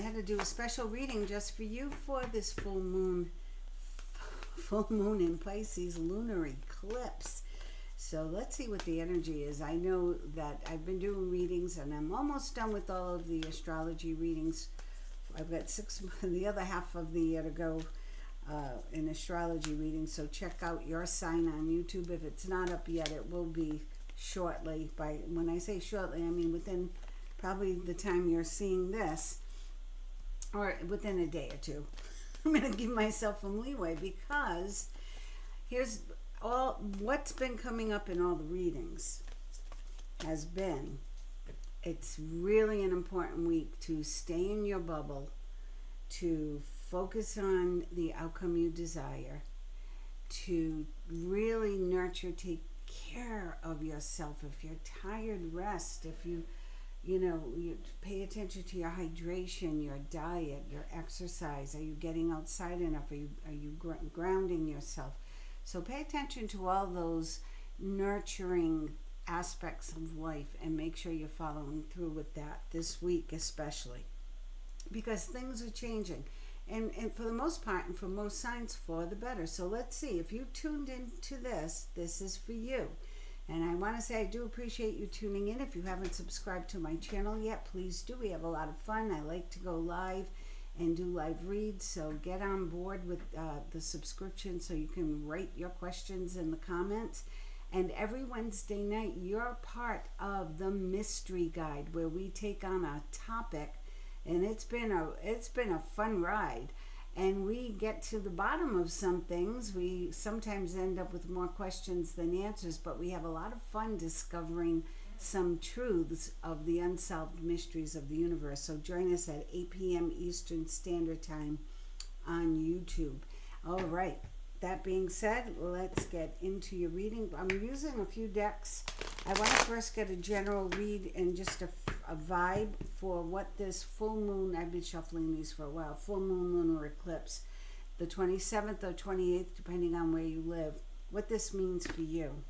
had to do a special reading just for you for this full moon in Pisces lunar eclipse. So let's see what the energy is. I know that I've been doing readings and I'm almost done with all of the astrology readings. I've got the other half of the year to go in astrology readings. So check out your sign on YouTube. If it's not up yet, it will be shortly. When I say shortly, I mean within probably the time you're seeing this, or within a day or two. I'm going to give myself some leeway because here's what's been coming up in all the readings has been, it's really an important week to stay in your bubble, to focus on the outcome you desire, to really nurture, take care of yourself. If you're tired, rest. If you pay attention to your hydration, your diet, your exercise. Are you getting outside enough? Are you grounding yourself? So pay attention to all those nurturing aspects of life and make sure you're following through with that this week especially, because things are changing, and for the most part and for most signs for the better. So let's see, if you tuned into this is for you. And I want to say I do appreciate you tuning in. If you haven't subscribed to my channel yet, please do. We have a lot of fun. I like to go live and do live reads, so get on board with the subscription so you can write your questions in the comments. And every Wednesday night, you're part of the mystery guide where we take on a topic, and it's been a fun ride. And we get to the bottom of some things. We sometimes end up with more questions than answers, but we have a lot of fun discovering some truths of the unsolved mysteries of the universe. So join us at 8 p.m. Eastern Standard Time on YouTube. All right. That being said, let's get into your reading. I'm using a few decks. I want to first get a general read and just a vibe for what this full moon, I've been shuffling these for a while, full moon lunar eclipse, the 27th or 28th, depending on where you live, what this means for you.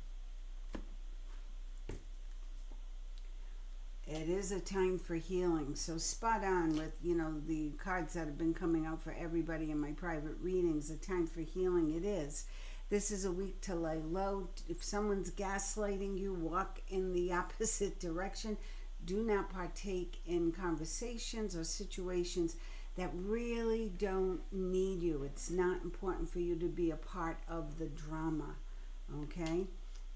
It is a time for healing, so spot on with, the cards that have been coming out for everybody in my private readings. A time for healing it is. This is a week to lay low. If someone's gaslighting you, walk in the opposite direction. Do not partake in conversations or situations that really don't need you. It's not important for you to be a part of the drama, okay?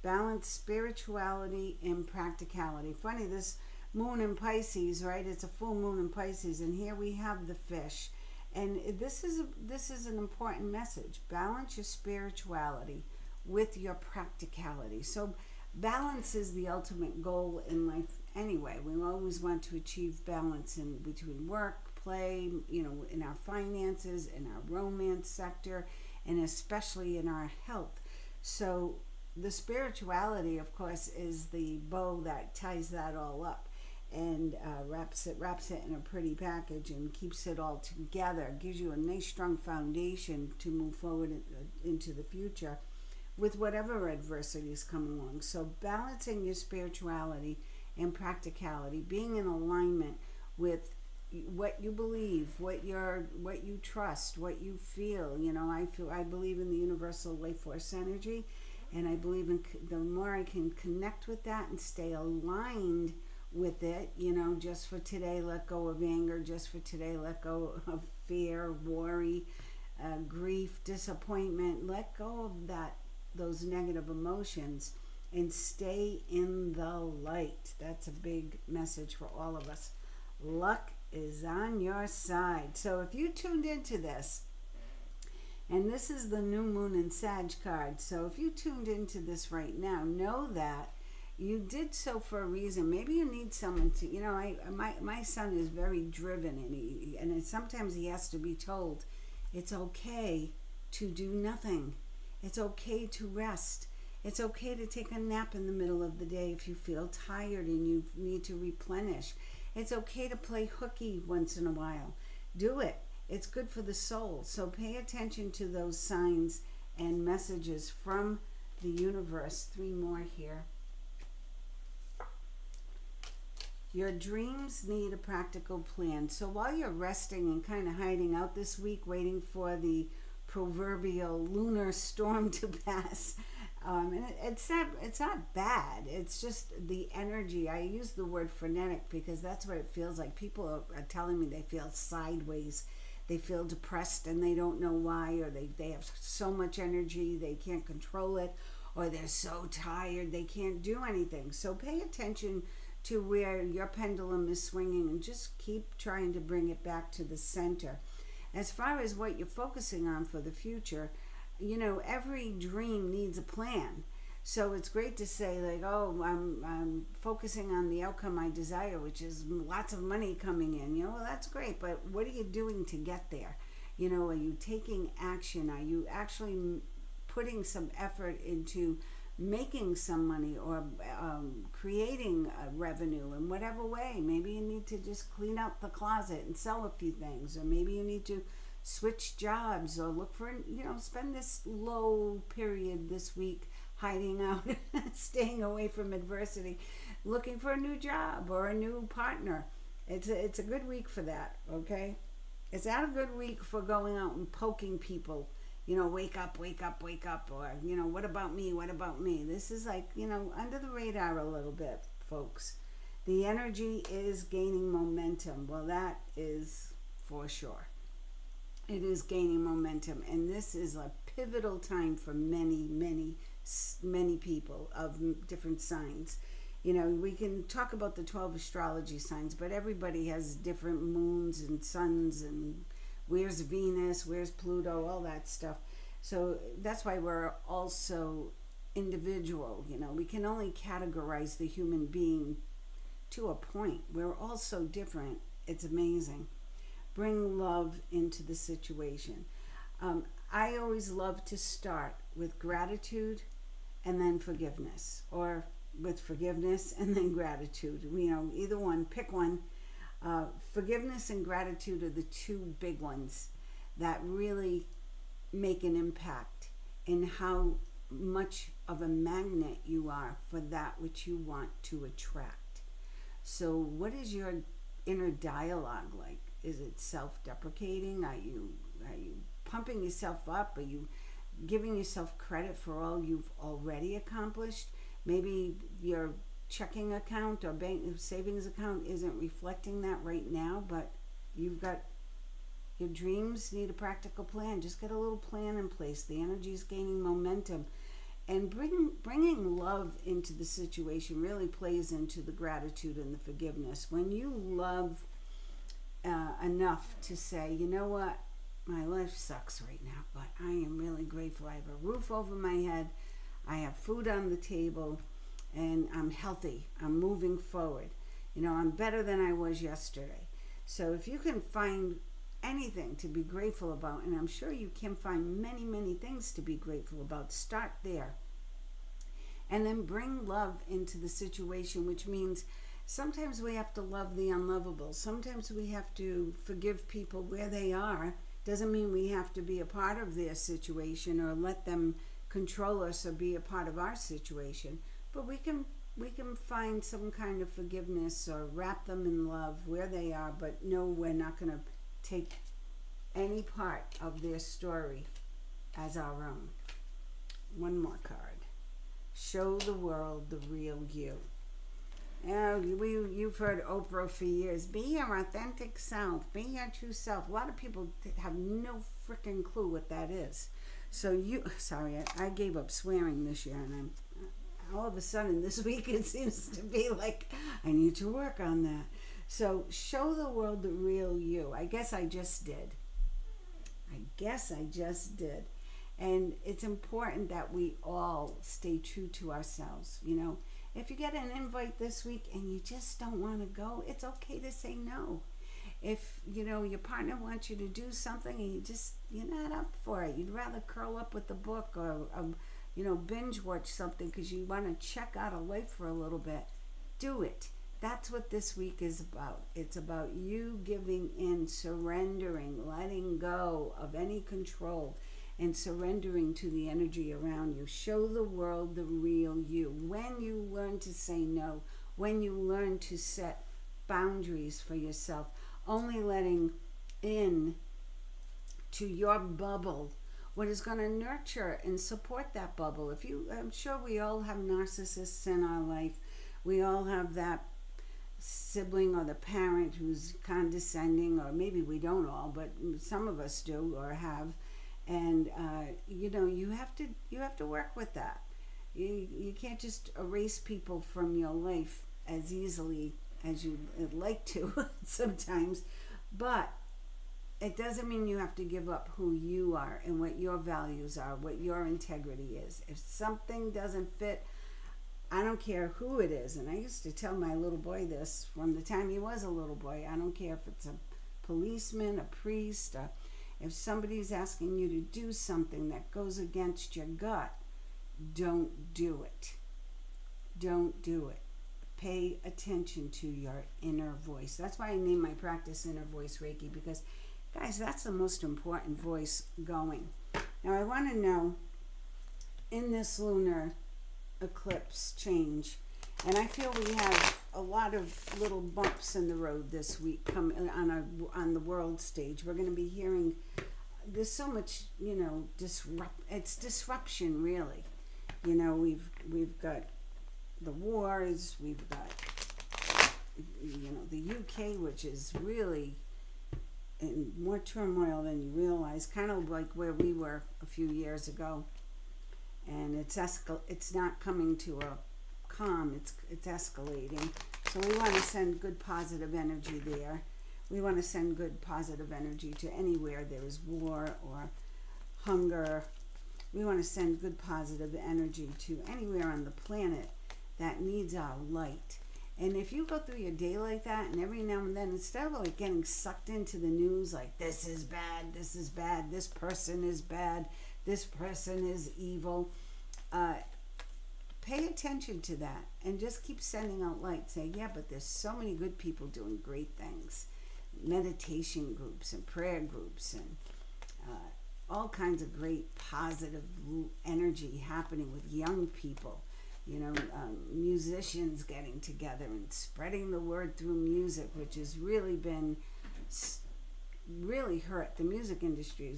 Balance spirituality and practicality. Funny, this moon in Pisces, right? It's a full moon in Pisces, and here we have the fish. And this is an important message. Balance your spirituality with your practicality. So balance is the ultimate goal in life anyway. We always want to achieve balance in between work, play, in our finances, in our romance sector, and especially in our health. So the spirituality, of course, is the bow that ties that all up and wraps it in a pretty package and keeps it all together, gives you a nice strong foundation to move forward into the future with whatever adversities come along. So balancing your spirituality and practicality, being in alignment with what you believe, what you trust, what you feel. I believe in the universal life force energy, and I believe in the more I can connect with that and stay aligned with it, just for today, let go of anger. Just for today, let go of fear, worry, grief, disappointment. Let go of those negative emotions and stay in the light. That's a big message for all of us. Luck is on your side. So if you tuned into this, and this is the new moon in Sag card, so if you tuned into this right now, know that you did so for a reason. Maybe you need someone to, my son is very driven, and sometimes he has to be told it's okay to do nothing. It's okay to rest. It's okay to take a nap in the middle of the day if you feel tired and you need to replenish. It's okay to play hooky once in a while. Do it. It's good for the soul. So pay attention to those signs and messages from the universe. 3 more here. Your dreams need a practical plan. So while you're resting and kind of hiding out this week, waiting for the proverbial lunar storm to pass, and it's not bad. It's just the energy. I use the word frenetic because that's what it feels like. People are telling me they feel sideways. They feel depressed and they don't know why, or they have so much energy they can't control it, or they're so tired they can't do anything. So pay attention to where your pendulum is swinging and just keep trying to bring it back to the center. As far as what you're focusing on for the future, every dream needs a plan. So it's great to say like, oh, I'm focusing on the outcome I desire, which is lots of money coming in. Well, that's great, but what are you doing to get there? Are you taking action? Are you actually putting some effort into making some money, or creating a revenue in whatever way? Maybe you need to just clean out the closet and sell a few things, or maybe you need to switch jobs, or look for, spend this low period this week hiding out, staying away from adversity, looking for a new job or a new partner. It's a good week for that, okay? It's not a good week for going out and poking people, wake up, wake up, wake up, or, what about me, what about me? This is like, under the radar a little bit, folks. The energy is gaining momentum. Well, that is for sure. It is gaining momentum, and this is a pivotal time for many, many, many people of different signs. We can talk about the 12 astrology signs, but everybody has different moons and suns, and where's Venus, where's Pluto, all that stuff. So that's why we're also individual. We can only categorize the human being to a point. We're all so different. It's amazing. Bring love into the situation. I always love to start with gratitude and then forgiveness, or with forgiveness and then gratitude. Either one, pick one. Forgiveness and gratitude are the two big ones that really make an impact in how much of a magnet you are for that which you want to attract. So what is your inner dialogue like? Is it self-deprecating? Are you pumping yourself up? Are you giving yourself credit for all you've already accomplished? Maybe your checking account or bank savings account isn't reflecting that right now, but you've got your dreams need a practical plan. Just get a little plan in place. The energy is gaining momentum, and bringing love into the situation really plays into the gratitude and the forgiveness. When you love enough to say, you know what, my life sucks right now, but I am really grateful. I have a roof over my head, I have food on the table, and I'm healthy. I'm moving forward. I'm better than I was yesterday. So if you can find anything to be grateful about, and I'm sure you can find many, many things to be grateful about, start there. And then bring love into the situation, which means sometimes we have to love the unlovable. Sometimes we have to forgive people where they are. Doesn't mean we have to be a part of their situation or let them control us or be a part of our situation. But we can find some kind of forgiveness or wrap them in love where they are, but no, we're not going to take any part of their story as our own. One more card. Show the world the real you. You've heard Oprah for years. Be your authentic self. Be your true self. A lot of people have no freaking clue what that is. So sorry, I gave up swearing this year, and all of a sudden this week it seems to be like I need to work on that. So show the world the real you. I guess I just did. And it's important that we all stay true to ourselves. If you get an invite this week and you just don't want to go, it's okay to say no. If your partner wants you to do something and you're not up for it, you'd rather curl up with the book or binge watch something because you want to check out of life for a little bit, do it. That's what this week is about. It's about you giving in, surrendering, letting go of any control, and surrendering to the energy around you. Show the world the real you. When you learn to say no, when you learn to set boundaries for yourself, only letting in to your bubble what is going to nurture and support that bubble. I'm sure we all have narcissists in our life. We all have that sibling or the parent who's condescending, or maybe we don't all, but some of us do or have. And you have to work with that. You can't just erase people from your life as easily as you would like to sometimes, but it doesn't mean you have to give up who you are and what your values are, what your integrity is. If something doesn't fit, I don't care who it is. And I used to tell my little boy this from the time he was a little boy. I don't care if it's a policeman, a priest, if somebody's asking you to do something that goes against your gut, don't do it. Don't do it. Pay attention to your inner voice. That's why I named my practice Inner Voice Reiki, because, guys, that's the most important voice going. Now, I want to know, in this lunar eclipse change, and I feel we have a lot of little bumps in the road this week coming on the world stage. We're going to be hearing, there's so much, it's disruption, really. We've got the wars, we've got the UK, which is really in more turmoil than you realize, kind of like where we were a few years ago. And it's not coming to a calm, it's escalating. So we want to send good positive energy there. We want to send good positive energy to anywhere there is war or hunger. We want to send good positive energy to anywhere on the planet that needs our light. And if you go through your day like that, and every now and then, instead of like getting sucked into the news like this is bad, this person is bad, this person is evil, pay attention to that and just keep sending out light. Say, yeah, but there's so many good people doing great things. Meditation groups and prayer groups and all kinds of great positive energy happening with young people. Musicians getting together and spreading the word through music, which has really been hurt. The music industry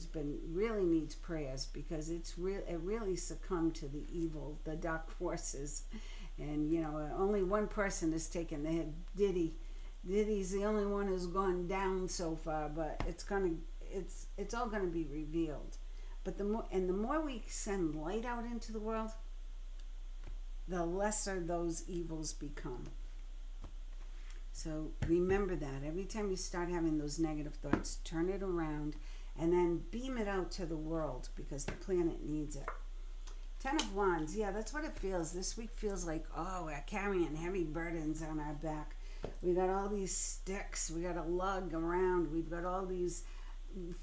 really needs prayers, because it really succumbed to the evil, the dark forces. And only one person has taken the hit. Diddy's the only one who's gone down so far, but it's all gonna be revealed. But the more we send light out into the world, the lesser those evils become. So remember that. Every time you start having those negative thoughts, turn it around and then beam it out to the world, because the planet needs it. 10 of Wands, yeah, that's what it feels. This week feels like, we're carrying heavy burdens on our back. We got all these sticks we got to lug around. We've got all these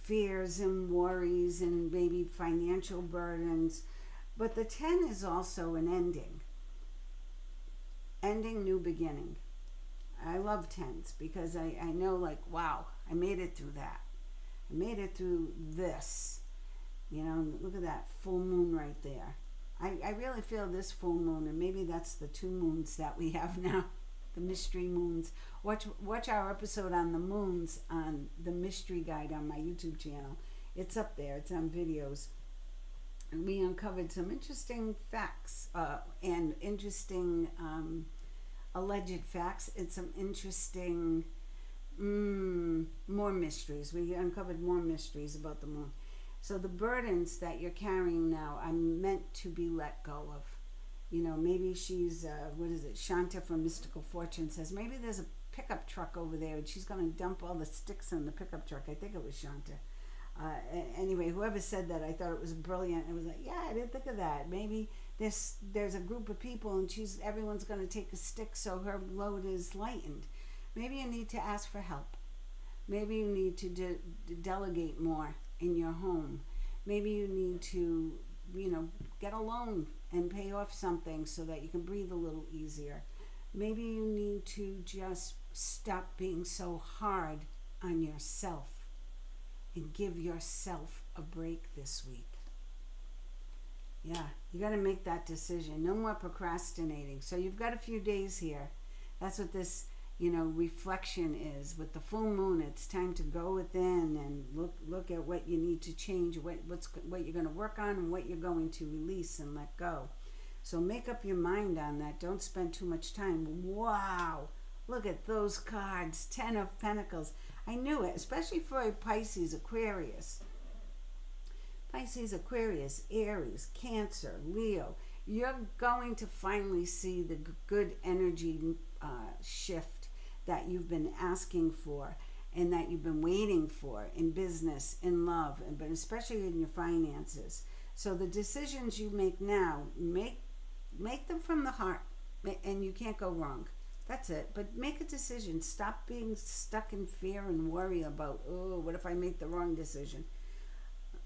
fears and worries and maybe financial burdens. But the 10 is also an ending. Ending, new beginning. I love 10s because I know, like, wow, I made it through that. I made it through this. Look at that full moon right there. I really feel this full moon, and maybe that's the 2 moons that we have now, the mystery moons. Watch our episode on the moons on the mystery guide on my YouTube channel. It's up there. It's on videos. And we uncovered some interesting facts and interesting alleged facts and some interesting more mysteries. We uncovered more mysteries about the moon. So the burdens that you're carrying now are meant to be let go of. Maybe she's, Shanta from Mystical Fortune says, maybe there's a pickup truck over there and she's going to dump all the sticks in the pickup truck. I think it was Shanta. Anyway, whoever said that, I thought it was brilliant. It was like, yeah, I didn't think of that. Maybe there's a group of people and everyone's going to take a stick so her load is lightened. Maybe you need to ask for help. Maybe you need to delegate more in your home. Maybe you need to, get a loan and pay off something so that you can breathe a little easier. Maybe you need to just stop being so hard on yourself and give yourself a break this week. Yeah, you got to make that decision. No more procrastinating. So you've got a few days here. That's what this, reflection is. With the full moon, it's time to go within and look at what you need to change, what you're going to work on, and what you're going to release and let go. So make up your mind on that. Don't spend too much time. Wow, look at those cards. 10 of Pentacles. I knew it, especially for a Pisces, Aquarius, Aries, Cancer, Leo. You're going to finally see the good energy shift that you've been asking for and that you've been waiting for in business, in love, but especially in your finances. So the decisions you make now, make them from the heart, and you can't go wrong. That's it. But make a decision. Stop being stuck in fear and worry about, oh, what if I make the wrong decision?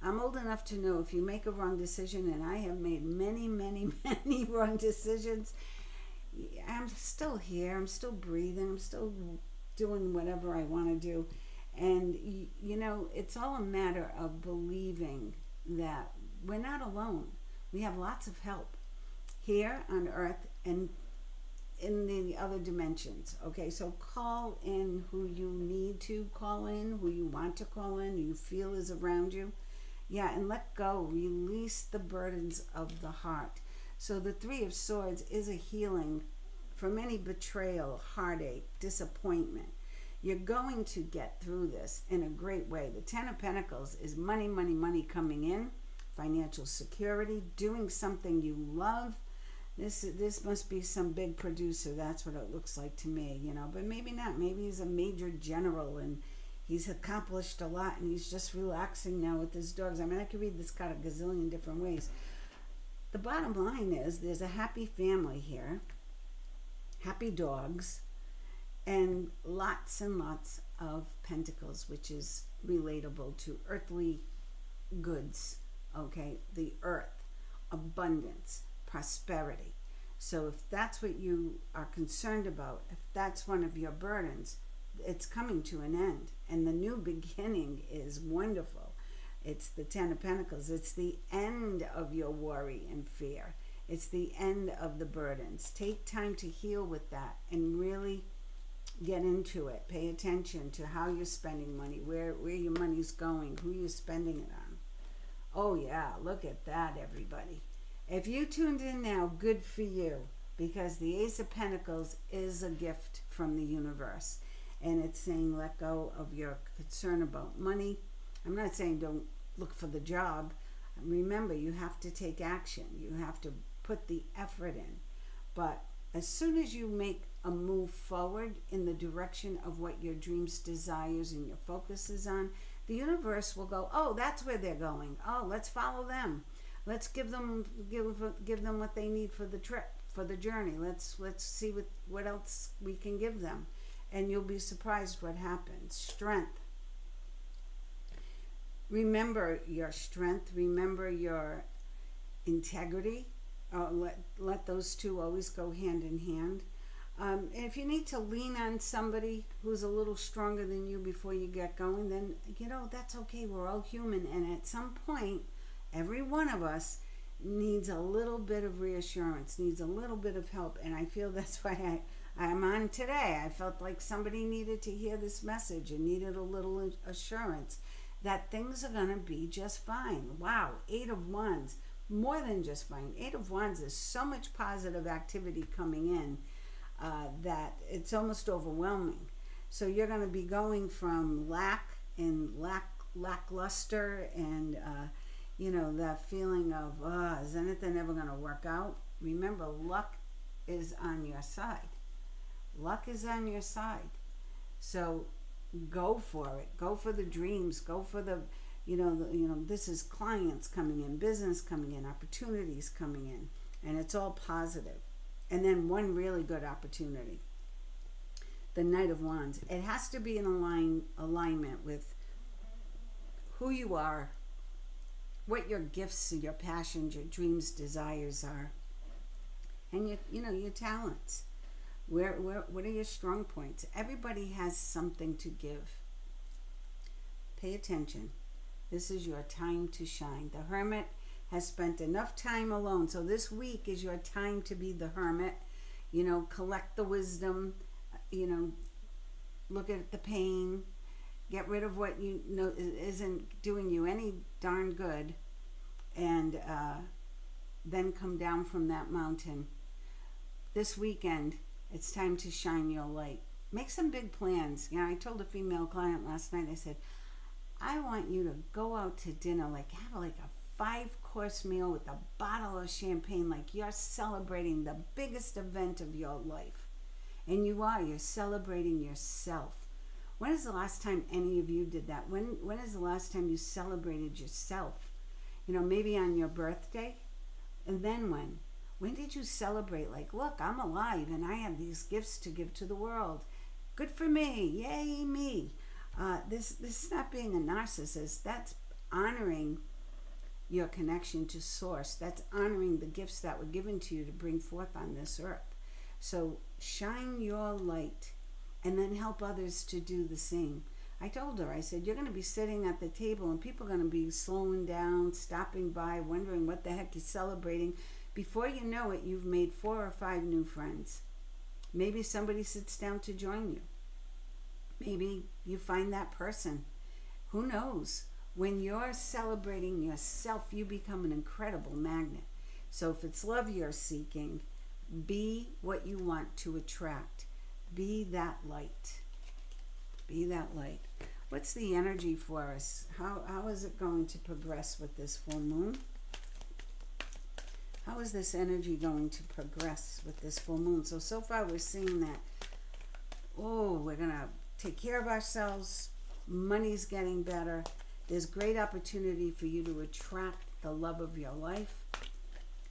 I'm old enough to know if you make a wrong decision, and I have made many, many, many wrong decisions, I'm still here. I'm still breathing. I'm still doing whatever I want to do. And, it's all a matter of believing that we're not alone. We have lots of help here on Earth and in the other dimensions. Okay, so call in who you need to call in, who you want to call in, who you feel is around you. Yeah, and let go. Release the burdens of the heart. So the Three of Swords is a healing from any betrayal, heartache, disappointment. You're going to get through this in a great way. The Ten of Pentacles is money, money, money coming in, financial security, doing something you love. This must be some big producer. That's what it looks like to me, but maybe not. Maybe he's a major general and he's accomplished a lot and he's just relaxing now with his dogs. I mean, I could read this card a gazillion different ways. The bottom line is there's a happy family here, happy dogs, and lots of pentacles, which is relatable to earthly goods, okay? The earth, abundance, prosperity. So if that's what you are concerned about, if that's one of your burdens, it's coming to an end. And the new beginning is wonderful. It's the Ten of Pentacles. It's the end of your worry and fear. It's the end of the burdens. Take time to heal with that and really get into it. Pay attention to how you're spending money, where your money's going, who you're spending it on. Oh yeah, look at that, everybody. If you tuned in now, good for you, because the Ace of Pentacles is a gift from the universe. And it's saying let go of your concern about money. I'm not saying don't look for the job. Remember, you have to take action. You have to put the effort in. But as soon as you make a move forward in the direction of what your dreams, desires, and your focus is on, the universe will go, oh, that's where they're going. Oh, let's follow them. Let's give them what they need for the trip, for the journey. Let's see what else we can give them. And you'll be surprised what happens. Strength. Remember your strength. Remember your integrity. Let those two always go hand in hand. And if you need to lean on somebody who's a little stronger than you before you get going, then, that's okay. We're all human. And at some point, every one of us needs a little bit of reassurance, needs a little bit of help. And I feel that's why I'm on today. I felt like somebody needed to hear this message and needed a little assurance that things are going to be just fine. Wow, 8 of Wands, more than just fine. 8 of Wands is so much positive activity coming in that it's almost overwhelming. So you're going to be going from lackluster and that feeling of, is anything ever going to work out? Remember, luck is on your side. Luck is on your side. So go for it. Go for the dreams. Go for the, this is clients coming in, business coming in, opportunities coming in, and it's all positive. And then one really good opportunity, the Knight of Wands. It has to be in alignment with who you are, what your gifts, your passions, your dreams, desires are, and your talents. What are your strong points? Everybody has something to give. Pay attention. This is your time to shine. The Hermit has spent enough time alone. So this week is your time to be the hermit. Collect the wisdom. look at the pain, get rid of what you know isn't doing you any darn good, and then come down from that mountain. This weekend, it's time to shine your light. Make some big plans. You know, I told a female client last night, I said, I want you to go out to dinner, like have like a 5-course meal with a bottle of champagne, like you're celebrating the biggest event of your life. And you're celebrating yourself. When is the last time any of you did that? When is the last time you celebrated yourself? You know, maybe on your birthday? And then when? When did you celebrate? Like, look, I'm alive and I have these gifts to give to the world. Good for me. Yay, me. This is not being a narcissist. That's honoring your connection to source. That's honoring the gifts that were given to you to bring forth on this earth. So shine your light and then help others to do the same. I told her, I said, you're going to be sitting at the table and people are going to be slowing down, stopping by, wondering what the heck you're celebrating. Before you know it, you've made 4 or 5 new friends. Maybe somebody sits down to join you. Maybe you find that person. Who knows? When you're celebrating yourself, you become an incredible magnet. So if it's love you're seeking, be what you want to attract. Be that light. Be that light. What's the energy for us? How is it going to progress with this full moon? How is this energy going to progress with this full moon? So far we're seeing that, we're going to take care of ourselves. Money's getting better. There's great opportunity for you to attract the love of your life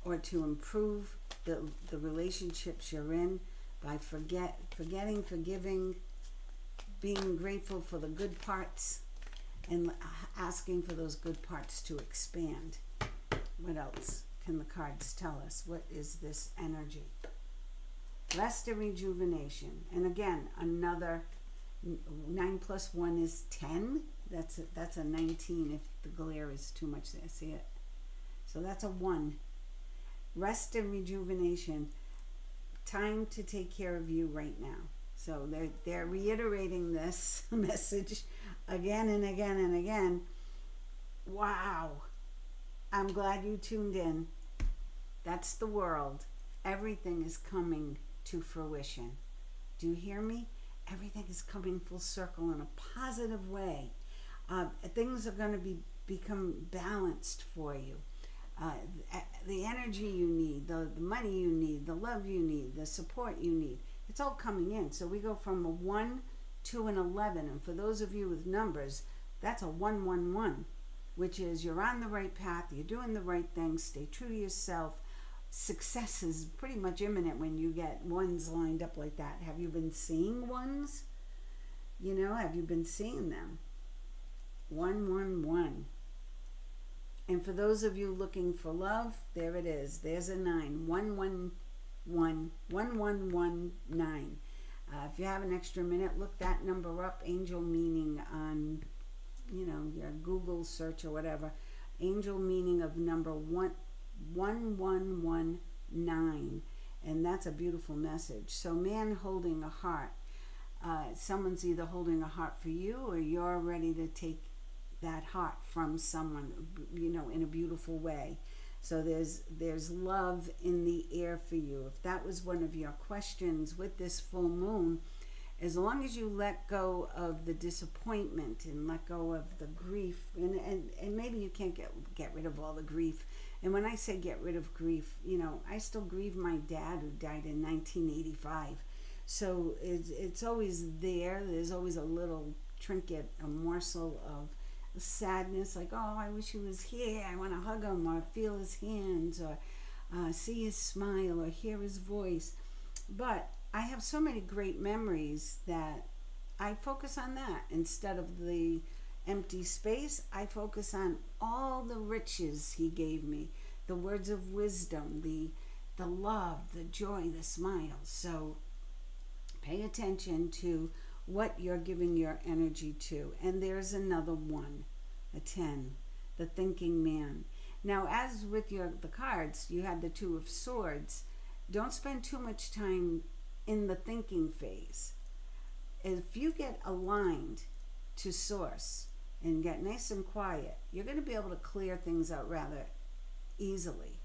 or to improve the relationships you're in by forgetting, forgiving, being grateful for the good parts and asking for those good parts to expand. What else can the cards tell us? What is this energy? Rest and rejuvenation. And again, another 9 plus 1 is 10. That's a 19 if the glare is too much there. See it? So that's a 1. Rest and rejuvenation. Time to take care of you right now. So they're reiterating this message again and again and again. Wow. I'm glad you tuned in. That's the world. Everything is coming to fruition. Do you hear me? Everything is coming full circle in a positive way. Things are going to become balanced for you. The energy you need, the money you need, the love you need, the support you need, it's all coming in. So we go from a 1 to an 11. And for those of you with numbers, that's a 111, which is you're on the right path, you're doing the right things, stay true to yourself. Success is pretty much imminent when you get ones lined up like that. Have you been seeing ones? You know, have you been seeing them? 111. And for those of you looking for love, there it is. There's a 9. 111. 1119. If you have an extra minute, look that number up. Angel meaning on, your Google search or whatever. Angel meaning of number 1119. And that's a beautiful message. So man holding a heart. Someone's either holding a heart for you or you're ready to take that heart from someone, in a beautiful way. So there's love in the air for you. If that was one of your questions with this full moon, as long as you let go of the disappointment and let go of the grief, and maybe you can't get rid of all the grief. And when I say get rid of grief, I still grieve my dad who died in 1985. So it's always there. There's always a little trinket, a morsel of sadness, like, I wish he was here, I want to hug him or feel his hands or see his smile or hear his voice. But I have so many great memories that I focus on that instead of the empty space. I focus on all the riches he gave me, the words of wisdom, the love, the joy, the smiles. So pay attention to what you're giving your energy to. And there's another 1, a 10, the thinking man. Now, as with the cards, you had the 2 of swords. Don't spend too much time in the thinking phase. if you get aligned to source and get nice and quiet, you're going to be able to clear things out rather easily.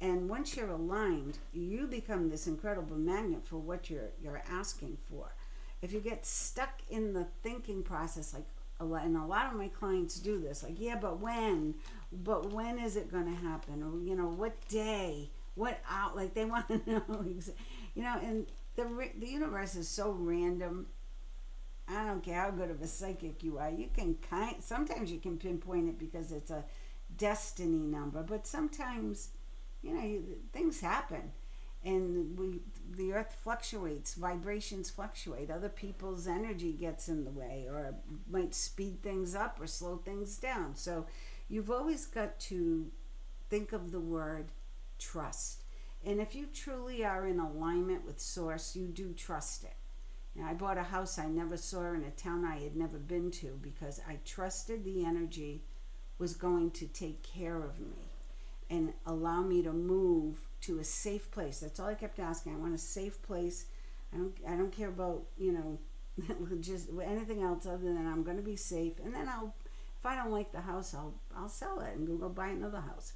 And once you're aligned, you become this incredible magnet for what you're asking for. If you get stuck in the thinking process, like, and a lot of my clients do this, like, yeah, but when is it going to happen? Or, you know, what day, what out, like they want to know, you know, and the universe is so random. I don't care how good of a psychic you are. You can sometimes you can pinpoint it because it's a destiny number, but sometimes, you know, things happen, and the earth fluctuates, vibrations fluctuate, other people's energy gets in the way, or might speed things up or slow things down. So you've always got to think of the word trust. And if you truly are in alignment with source, you do trust it. Now, I bought a house I never saw in a town I had never been to because I trusted the energy was going to take care of me and allow me to move to a safe place. That's all I kept asking. I want a safe place. I don't care about, you know, just anything else other than I'm going to be safe. And then if I don't like the house, I'll sell it and go buy another house.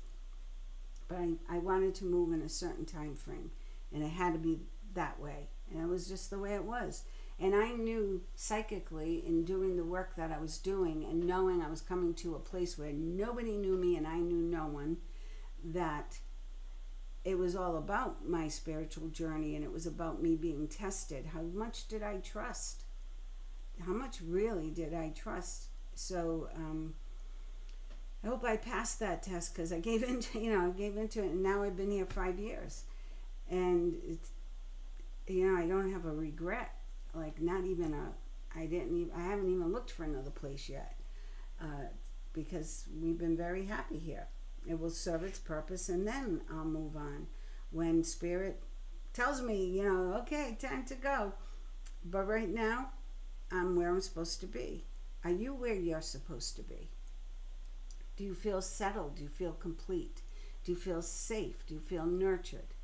But I wanted to move in a certain time frame, and it had to be that way. And it was just the way it was. And I knew psychically, in doing the work that I was doing and knowing I was coming to a place where nobody knew me and I knew no one, that it was all about my spiritual journey, and it was about me being tested. How much did I trust? How much really did I trust? So I hope I passed that test, because I gave into it, and now I've been here 5 years, and it's, you know, I don't have a regret. Like, not even I haven't even looked for another place yet, because we've been very happy here. It will serve its purpose, and then I'll move on when Spirit tells me, you know, okay, time to go. But right now, I'm where I'm supposed to be. Are you where you're supposed to be? Do you feel settled? Do you feel complete? Do you feel safe? Do you feel nurtured?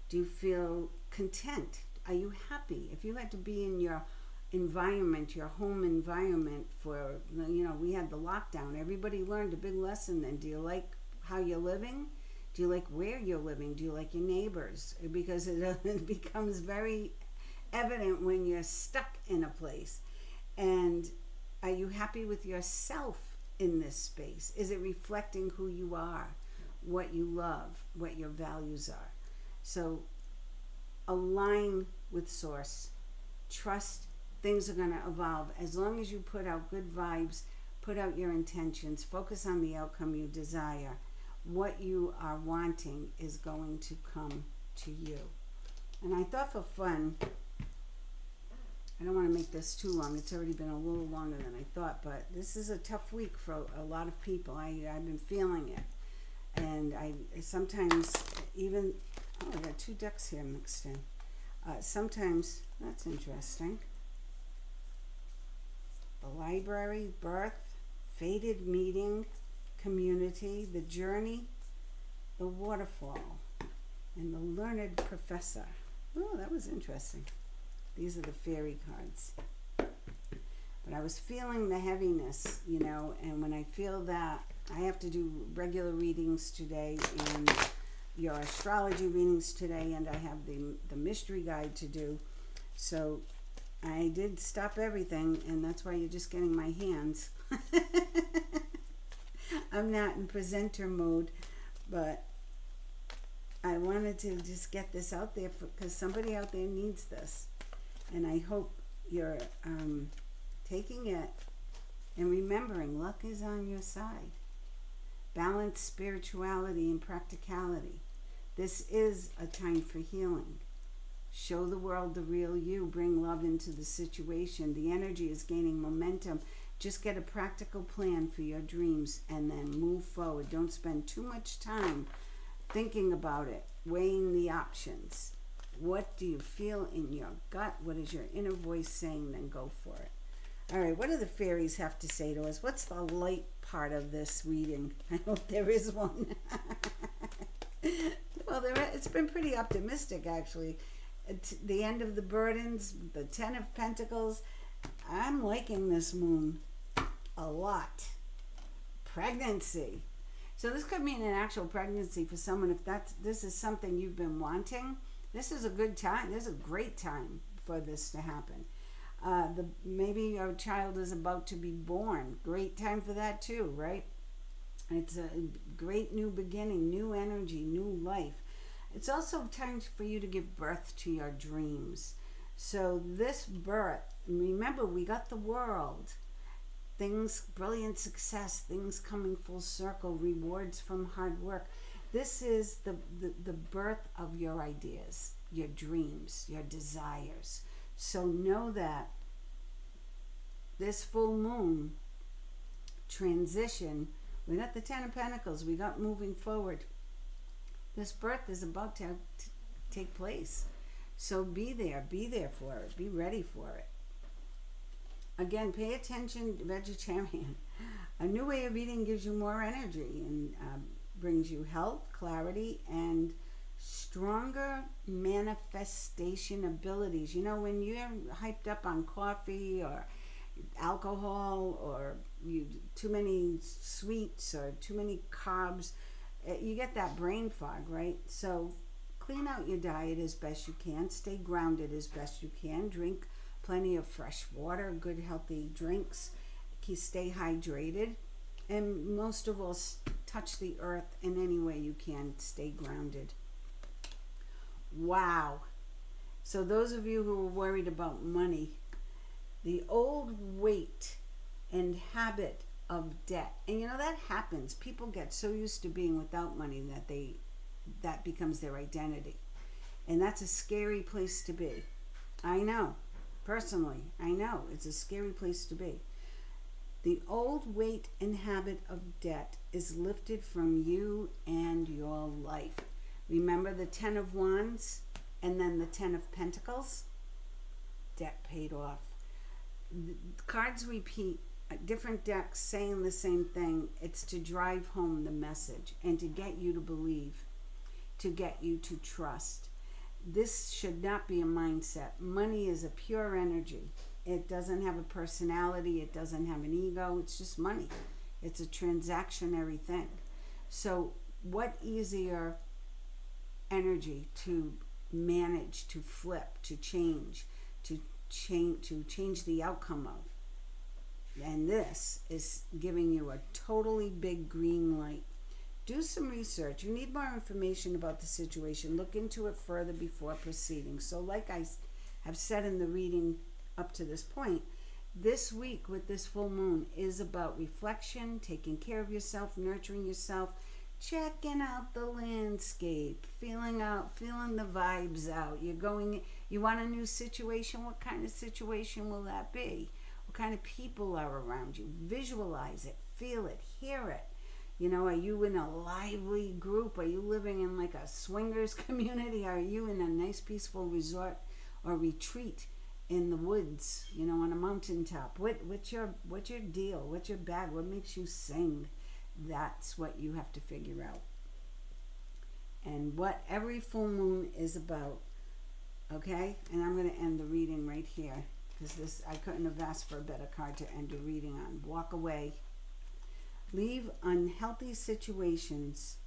Do you feel content? Are you happy? If you had to be in your environment, your home environment for, you know, we had the lockdown. Everybody learned a big lesson then. Do you like how you're living? Do you like where you're living? Do you like your neighbors? Because it becomes very evident when you're stuck in a place. And are you happy with yourself in this space? Is it reflecting who you are, what you love, what your values are? So align with source. Trust things are going to evolve. As long as you put out good vibes, put out your intentions, focus on the outcome you desire, what you are wanting is going to come to you. And I thought for fun, I don't want to make this too long. It's already been a little longer than I thought, but this is a tough week for a lot of people. I've been feeling it. And I sometimes even, I got 2 decks here mixed in. Sometimes, that's interesting. The library, birth, fated meeting, community, the journey, the waterfall, and the learned professor. Oh, that was interesting. These are the fairy cards. But I was feeling the heaviness, you know, and when I feel that, I have to do regular readings today and your astrology readings today, and I have the mystery guide to do. So I did stop everything, and that's why you're just getting my hands. I'm not in presenter mode, but I wanted to just get this out there because somebody out there needs this. And I hope you're taking it and remembering luck is on your side. Balance spirituality and practicality. This is a time for healing. Show the world the real you. Bring love into the situation. The energy is gaining momentum. Just get a practical plan for your dreams and then move forward. Don't spend too much time thinking about it, weighing the options. What do you feel in your gut? What is your inner voice saying? Then go for it. All right, what do the fairies have to say to us? What's the light part of this reading? I hope there is one. Well, it's been pretty optimistic, actually. It's the end of the burdens, the 10 of Pentacles, I'm liking this moon a lot. Pregnancy. So this could mean an actual pregnancy for someone. If this is something you've been wanting, this is a good time. This is a great time for this to happen. Maybe your child is about to be born. Great time for that too, right? It's a great new beginning, new energy, new life. It's also time for you to give birth to your dreams. So this birth, remember, we got the world. Things, brilliant success, things coming full circle, rewards from hard work. This is the birth of your ideas, your dreams, your desires. So know that this full moon transition, we got the Ten of Pentacles, we got moving forward. This birth is about to take place. So be there for it, be ready for it. Again, pay attention, vegetarian. A new way of eating gives you more energy and brings you health, clarity, and stronger manifestation abilities. You know, when you're hyped up on coffee or alcohol or too many sweets or too many carbs, you get that brain fog, right? So clean out your diet as best you can. Stay grounded as best you can. Drink plenty of fresh water, good healthy drinks. Stay hydrated. And most of all, touch the earth in any way you can. Stay grounded. Wow. So those of you who are worried about money, the old weight and habit of debt. And you know, that happens. People get so used to being without money that becomes their identity. And that's a scary place to be. I know. Personally, I know it's a scary place to be. The old weight and habit of debt is lifted from you and your life. Remember the 10 of Wands and then the 10 of Pentacles? Debt paid off. The cards repeat, different decks saying the same thing. It's to drive home the message and to get you to believe, to get you to trust. This should not be a mindset. Money is a pure energy. It doesn't have a personality. It doesn't have an ego. It's just money. It's a transactionary thing. So what easier energy to manage, to flip, to change the outcome of. And this is giving you a totally big green light. Do some research. You need more information about the situation. Look into it further before proceeding. So like I have said in the reading up to this point, this week with this full moon is about reflection, taking care of yourself, nurturing yourself, checking out the landscape, feeling the vibes out. You want a new situation? What kind of situation will that be? What kind of people are around you? Visualize it, feel it, hear it. You know, are you in a lively group? Are you living in like a swingers community? Are you in a nice peaceful resort or retreat in the woods, you know, on a mountaintop? What's your deal? What's your bag? What makes you sing? That's what you have to figure out. And what every full moon is about. Okay? And I'm going to end the reading right here because I couldn't have asked for a better card to end a reading on. Walk away. Leave unhealthy situations.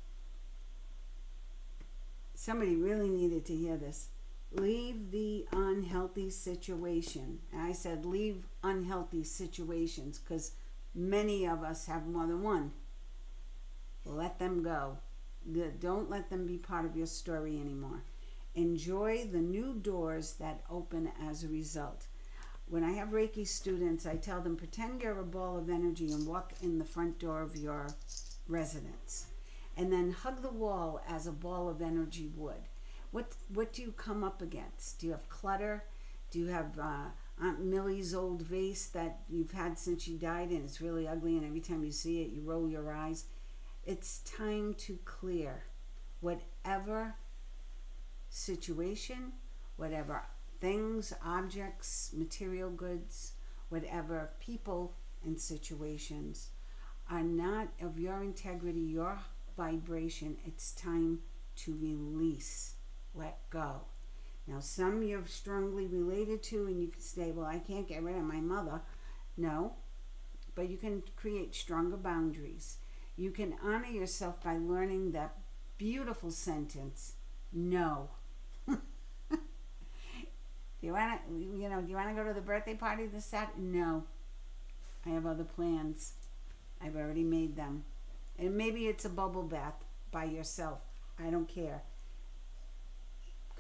Somebody really needed to hear this. Leave the unhealthy situation. And I said leave unhealthy situations because many of us have more than one. Let them go. Don't let them be part of your story anymore. Enjoy the new doors that open as a result. When I have Reiki students, I tell them, pretend you're a ball of energy and walk in the front door of your residence. And then hug the wall as a ball of energy would. What do you come up against? Do you have clutter? Do you have Aunt Millie's old vase that you've had since she died and it's really ugly and every time you see it you roll your eyes? It's time to clear whatever situation, whatever things, objects, material goods, whatever people and situations are not of your integrity, your vibration. It's time to release, let go. Now, some you're strongly related to, and you can say, well, I can't get rid of my mother. No, but you can create stronger boundaries. You can honor yourself by learning that beautiful sentence, no. Do you want to, do you want to go to the birthday party this Saturday? No. I have other plans. I've already made them. And maybe it's a bubble bath by yourself. I don't care.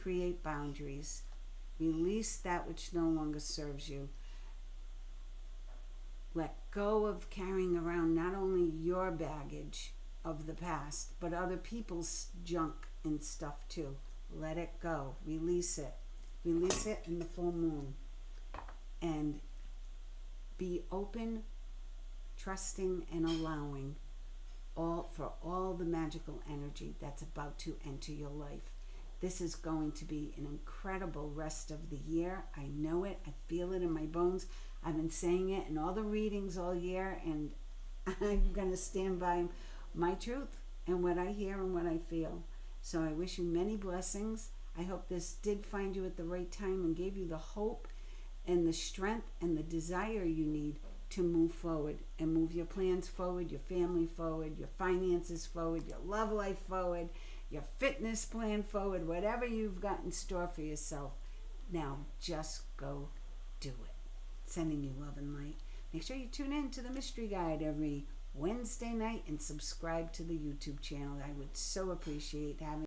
Create boundaries. Release that which no longer serves you. Let go of carrying around not only your baggage of the past, but other people's junk and stuff too. Let it go. Release it. Release it in the full moon. And be open, trusting, and allowing for all the magical energy that's about to enter your life. This is going to be an incredible rest of the year. I know it. I feel it in my bones. I've been saying it in all the readings all year, and I'm going to stand by my truth and what I hear and what I feel. So I wish you many blessings. I hope this did find you at the right time and gave you the hope and the strength and the desire you need to move forward and move your plans forward, your family forward, your finances forward, your love life forward, your fitness plan forward, whatever you've got in store for yourself. Now just go do it. Sending you love and light. Make sure you tune in to the Mystery Guide every Wednesday night and subscribe to the YouTube channel. I would so appreciate having